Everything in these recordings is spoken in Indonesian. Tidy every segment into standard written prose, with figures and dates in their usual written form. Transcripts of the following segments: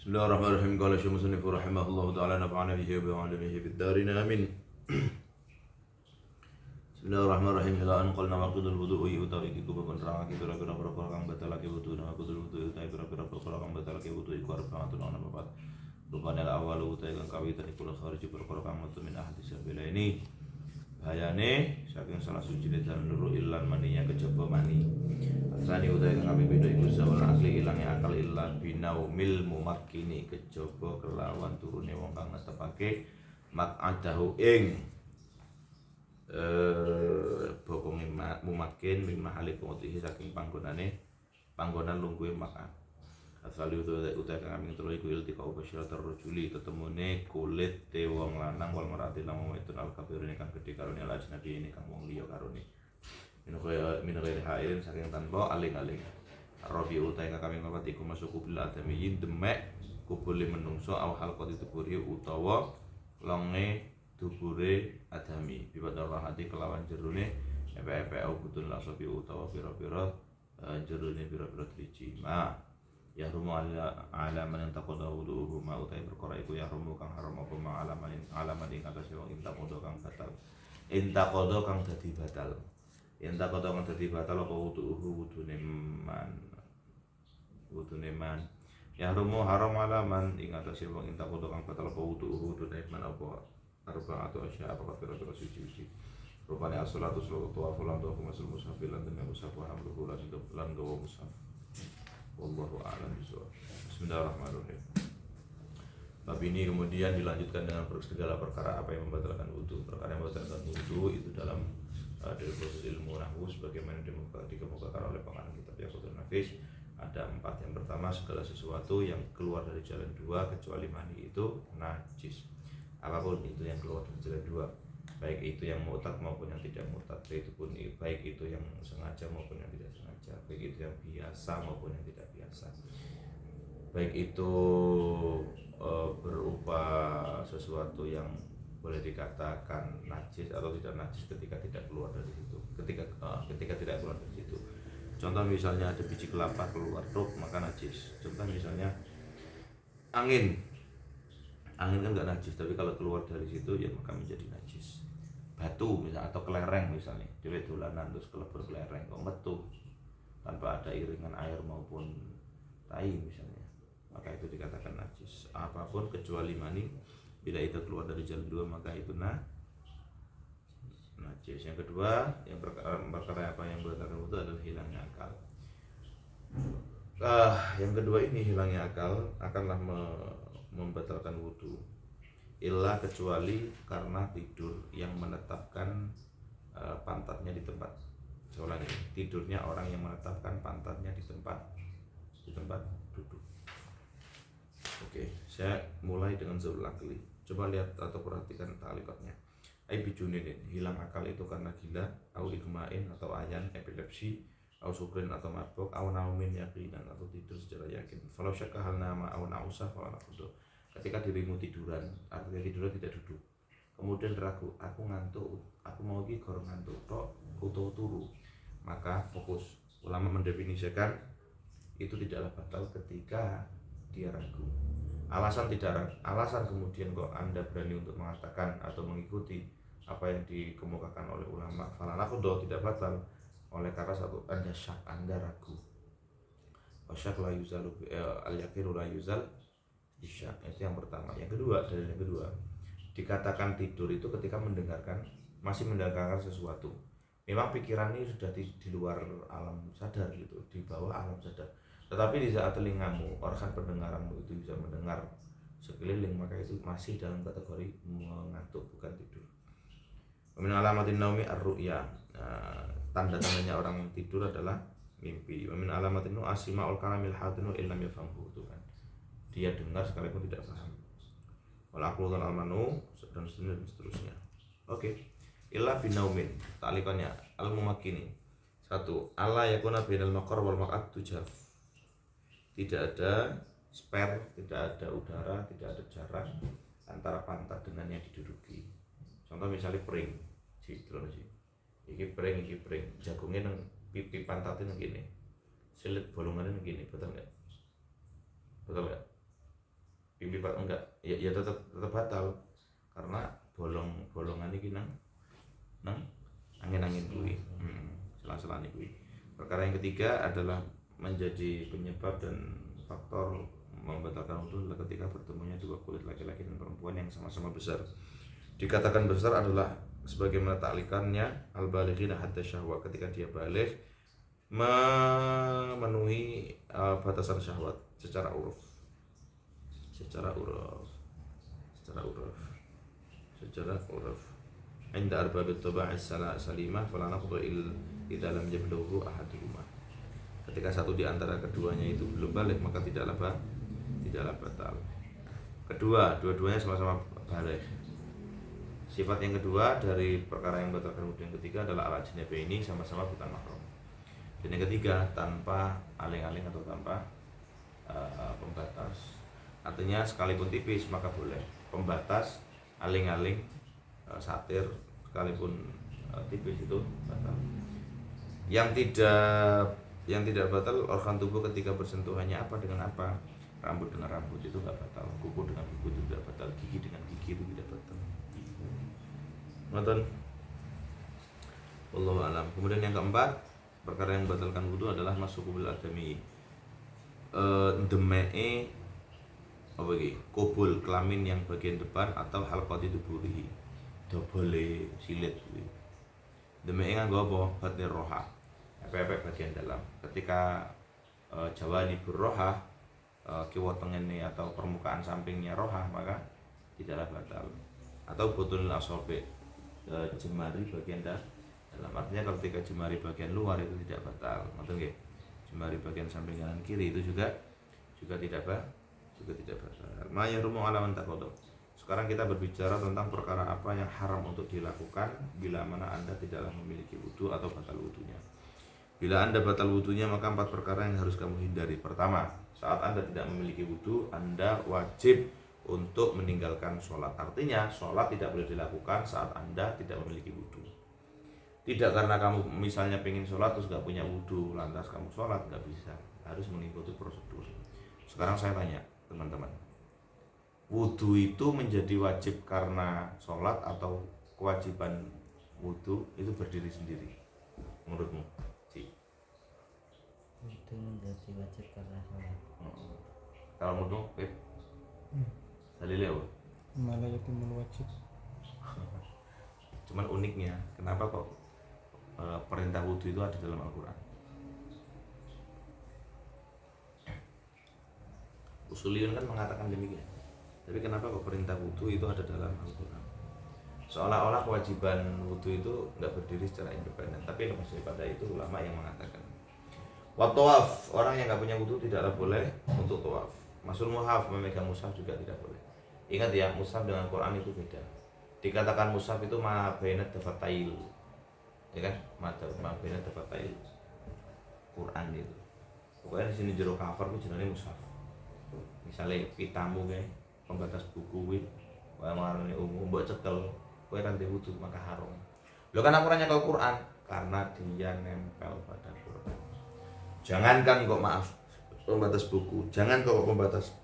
Bismillahirrahmanirrahim. Qala Syekh Musannif rahimahullahu taala nafa'ana bihi wa bi'alamihi fid darin amin. Bismillahirrahmanirrahim. Ila an qalna waqidul wudu'i utawi iku bakon nerangake pira-pira perkara kang batalake wudu nang waqidul wudu'i utawi pira-pira perkara kang batalake wudu iku arep ngatur ana papat. Rupane awal utawi kang kawitan iku kharij perkara kang metu min ahadits sabila ini. Bahayane saking salah suci dan luru ilan maninya kejaba mani. Asani utai kang kami beda iku zawal asli ilange akal illa binaumil mumakkini kejaba kelawan turune wong kang netepake maq'adahu ing bokonge mumakin min mahali kumutihi saking panggonan lungguhe makan. Asali utai kang kami telu iku iltika ubasyaratar rujuli tetemune kulit te wong lanang wal marati lan wong wedon al kafirune kang gedhe karone al ajnabi ini kang wong liya karone. Minaghairi hairin saking tanpa aling-aling. Rabi utai kang kami papat iku masuk bil adamiyin demek kubule menungso aw halqati tuburi utawa longe dubure adami. Bibat rahati kelawan jerone epe-epe au butun lasobi utawa pira-pira jerone pira-pira driji. Ya rumu ala man taqada wudu'uhu ma utai perkara iku ya rumu kang haram apa ma alaman ing atase wong intaqada kang batal. Intaqada kang dadi batal. Intaqada kang dadi batal apa wudu'uhu wudune man. Ya rumu haram alaman ing atase wong intaqada kang batal apa wudu'uhu wudune man apa arba atau asya apa pira-pira suci-suci. Rupane as-salatu salatu wa fulan tu masul mushaf lan dene mushaf wa hamluhu lan gawa mushaf. Wallahu a'lam bishawab. Bismillahirrahmanirrahim. Bab ini kemudian dilanjutkan dengan segala perkara apa yang membatalkan wudu. Perkara yang membatalkan wudu itu dalam dari proses ilmu nahwu sebagaimana dikemukakan oleh pengarang kitab Yaqutul Nafis ada 4. Yang pertama, segala sesuatu yang keluar dari jalan dua kecuali mani itu najis. Apapun itu yang keluar dari jalan dua, baik itu yang mu'tad maupun yang tidak mu'tad, baik itu yang sengaja maupun yang tidak sengaja, baik itu yang biasa maupun yang tidak biasa, baik itu berupa sesuatu yang boleh dikatakan najis atau tidak najis ketika tidak keluar dari situ, ketika tidak keluar dari situ. Contoh misalnya ada biji kelapa keluar maka najis. Contoh misalnya angin kan nggak najis, tapi kalau keluar dari situ ya maka menjadi najis. Batu misalnya atau kelereng misalnya, dhewe dolanan terus kelebur kelereng kok metu tanpa ada iringan air maupun tai misalnya, maka itu dikatakan najis. Apapun kecuali mani, bila itu keluar dari jalan dua maka itu najis. Yang kedua, yang perkara apa yang membatalkan wudu adalah hilangnya akal. Yang kedua ini hilangnya akal akanlah membatalkan wudu. Illa kecuali karena tidur yang menetapkan pantatnya di tempat. Soalnya tidurnya orang yang menetapkan pantatnya di tempat duduk. Oke, saya mulai dengan zaul akli. Coba lihat atau perhatikan talikotnya. Ai bijunin, hilang akal itu karena gila, au igmain atau ayan, epilepsi, au sukrin atau mabuk, au naumin yakinan atau tidur secara yakin. Falau syakka hal nama au nausa fala naqudu. Ketika dirimu tiduran, artinya tiduran tidak duduk. Kemudian ragu, aku ngantuk, aku mau pergi gor ngantuk tok, utawa turu. Maka fokus. Ulama mendefinisikan itu tidaklah batal ketika dia ragu. Alasan kemudian kok Anda berani untuk mengatakan atau mengikuti apa yang dikemukakan oleh ulama, fala naqudu tidak batal oleh karena satu, Anda syak, Anda ragu. Wasyak la yuzalu al-yaqinu la yuzal isyak. Itu yang pertama. Yang kedua, dalil yang kedua, dikatakan tidur itu ketika masih mendengarkan sesuatu. Memang pikiran ini sudah di luar alam sadar gitu, di bawah alam sadar. Tetapi di saat telingamu, organ pendengaranmu itu bisa mendengar sekeliling, maka itu masih dalam kategori mengantuk, bukan tidur. Min alamatin naumi ar-ru'ya. Tanda-tandanya orang tidur adalah mimpi. Min alamatin nu asmaul kalamil hadinu illam yafhamhu, itu kan. Dia dengar sekalipun tidak paham. Wal aqlu wal amanu dan seterusnya. Oke. Illa binaumin. Ta'liqannya al-mumakkini. 1. Allah yakuna bainal maqar wal maq'ad tujaf. Tidak ada spare, tidak ada udara, tidak ada jarak antara pantat dengan yang diduduki. Contoh misalnya pring, iki pring, jagungnya nang pipi pantatnya nang gini, silit bolongannya nang gini, betul nggak? pipi enggak, ya tetap batal karena bolongan iki nang angin-angin kuwi. Selang-selang kuwi. Perkara yang ketiga adalah menjadi penyebab dan faktor membatalkan wudu adalah ketika bertemunya dua kulit laki-laki dan perempuan yang sama-sama besar. Dikatakan besar adalah sebagaimana taklikannya al-balighina hatta syahwat, ketika dia balik memenuhi batasan syahwat secara uruf. Inda arbabit taba'is salimah fala naqdu idza lam yablughu ahaduhuma. Ketika satu di antara keduanya itu belum balik maka tidaklah batal. Dua-duanya sama-sama balik. Sifat yang kedua dari perkara yang batalkan wudu yang ketiga adalah al-ajnabi, ini sama-sama bukan mahram. Dan yang ketiga tanpa aling-aling atau tanpa pembatas. Artinya sekalipun tipis maka boleh. Pembatas, aling-aling, satir sekalipun tipis itu batal. Yang tidak batal organ tubuh ketika bersentuhannya apa dengan apa. Rambut dengan rambut itu nggak batal, kuku dengan kuku itu tidak batal, gigi dengan gigi itu tidak batal. Ngoten. Wallahu alam. Kemudian yang keempat, perkara yang membatalkan wudu adalah masukul adami. Demee apa iki? Kubul kelamin yang bagian depan atau halqati duburihi. Dobole silit kuwi. Demee nganggo apa? Batnir roha. Epek bagian dalam. Ketika jawanibur roha, kiwa tengene atau permukaan sampingnya roha, maka tidaklah batal. Atau botol asobe, jemari bagian dalam. Artinya kalau ketika jemari bagian luar itu tidak batal. Ngoten nggih. Jemari bagian samping kanan kiri itu juga tidak batal. Ma yahrumu ala man taqaddam. Sekarang kita berbicara tentang perkara apa yang haram untuk dilakukan bila mana Anda tidaklah memiliki wudu atau batal wudunya. Bila Anda batal wudunya maka 4 perkara yang harus kamu hindari. Pertama, saat Anda tidak memiliki wudu, Anda wajib untuk meninggalkan sholat. Artinya sholat tidak boleh dilakukan saat Anda tidak memiliki wudu. Tidak karena kamu misalnya pengen sholat terus gak punya wudu, lantas kamu sholat, gak bisa. Harus mengikuti prosedur. Sekarang saya tanya teman-teman, wudu itu menjadi wajib karena sholat atau kewajiban wudu itu berdiri sendiri menurutmu? Itu menjadi wajib karena sholat. Kalau menurutmu, dalilnya apa? Malah yatimul wajib. Cuman uniknya, kenapa kok perintah wudu itu ada dalam Al-Quran? Usuliyun kan mengatakan demikian. Tapi kenapa kok perintah wudu itu ada dalam Al-Quran? Seolah-olah kewajiban wudu itu nggak berdiri secara independen. Tapi lepas daripada itu ulama yang mengatakan wa tawaf, orang yang nggak punya wudu tidaklah boleh untuk tawaf. Masul mushaf, memegang mushaf juga tidak boleh. Ingat ya, mushaf dengan Quran itu beda. Dikatakan mushaf itu ma baina dafatail, ya kan? Ma baina dafatail Quran itu. Pokoknya di sini jero cover itu jenenge mushaf. Misalnya pitamu kayak pembatas buku kuwi, wae marane umum mbok cekel, kowe kan wudu maka haram. Lho kan aku nyekel Quran karena dia nempel pada Quran. Jangankan kok pembatas buku, jangan kok pembatas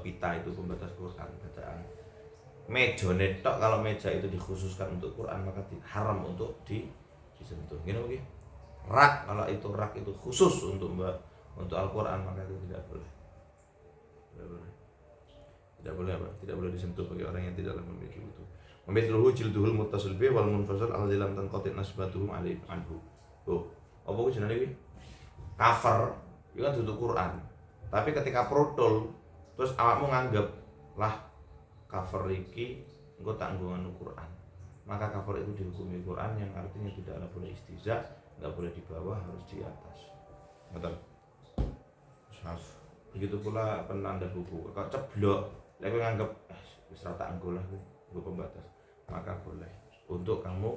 pita itu pembatas Quran bacaan. Meja netok, kalau meja itu dikhususkan untuk Quran maka haram untuk disentuh. Gini begini. Rak, kalau itu rak itu khusus untuk Al-Quran maka itu tidak boleh. Tidak boleh apa? Tidak boleh disentuh bagi orang yang tidak memiliki wudu. Mamithluhu jilduhul muttasil bi wal munfasal alladzi lam tanqati nasbatuhum alaihi anhu. Oh, apa ku jenenge iki? Cover itu kan duduk Quran. Tapi ketika protol terus awakmu nganggep lah cover iki engko tak nggo anu Quran. Maka cover itu dihukumi Quran yang artinya tidaklah boleh istiza, enggak boleh di bawah, harus di atas. Betul. Maaf. Begitu pula penanda buku. Kalau ceblok, lek nganggep wis ra tak nggo lah nggo pembatas, maka boleh untuk kamu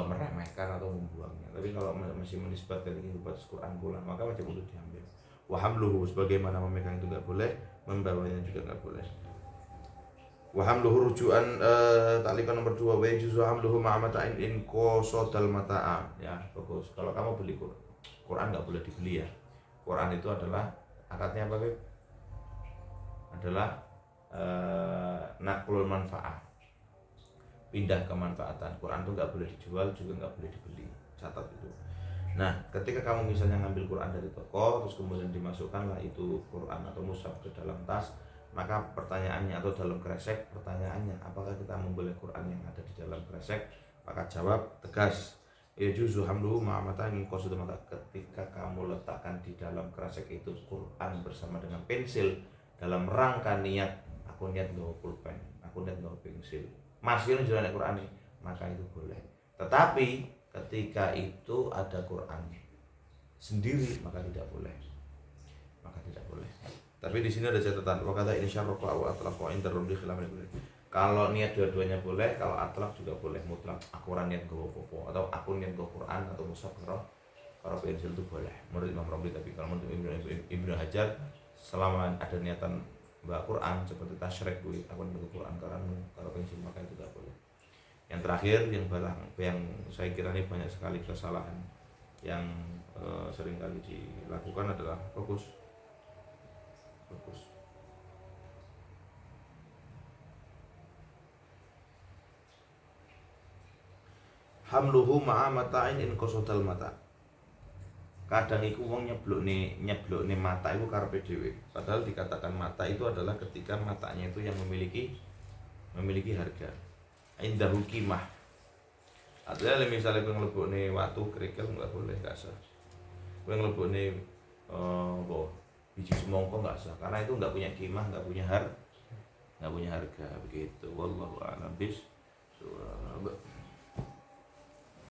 meremehkan atau membuangnya. Tapi kalau masih menisbatkan ini batas Quran pula, maka wajib untuk diambil. Wa hamluhu, sebagaimana memegang itu enggak boleh, membawanya juga enggak boleh. Wa hamluhu rujukan taklikan nomor 2, wa yajuzu hamluhu ma'amata'in in qasodal mata'a. Ya, bagus. Kalau kamu beli Quran enggak boleh dibeli ya. Quran itu adalah akadnya apa, Beb? adalah naklul manfaat, pindah kemanfaatan. Quran itu nggak boleh dijual juga nggak boleh dibeli, catat itu. Nah, ketika kamu misalnya ngambil Quran dari toko, terus kemudian dimasukkanlah itu Quran atau mushaf ke dalam tas, maka pertanyaannya atau dalam kresek, pertanyaannya apakah kita memboleh Quran yang ada di dalam kresek? Maka jawab tegas, ya juzu hamluhu ma'amata ingin qasud. Maka ketika kamu letakkan di dalam kresek itu Quran bersama dengan pensil dalam rangka niat, aku niat nggawa pulpen, aku niat nggawa pensil, masih jalan Quran ini, maka itu boleh. Tetapi ketika itu ada Quran sendiri maka tidak boleh, tapi di sini ada catatan wakata insyaraka wa atlaq wa inda rumdi khilaf. Kalau niat dua-duanya boleh, kalau atlaq juga boleh mutlak. Aku niat nggawa popo atau aku niat nggawa Quran atau mushaf karo pensil itu boleh menurut Imam Romli. Tapi kalau menurut Ibnu Hajar, selama ada niatan bawa Quran seperti tasyrik kuwi, aku niat Quran karo pensil, maka itu tidak boleh. Yang terakhir yang saya kira ini banyak sekali kesalahan yang sering kali dilakukan adalah fokus. Hamluhu ma'a mata'in in qasodal mata. Kadang iku wong nyeblokne mata itu karepe dhewe. Padahal dikatakan mata itu adalah ketika matanya itu yang memiliki harga. Indahu qimah. Artinya misalnya kowe nglebokne watu kerikil enggak boleh, enggak sah. Kowe nglebokne biji semongko enggak sah karena itu enggak punya qimah, enggak punya harga begitu. Wallahu a'lam bis.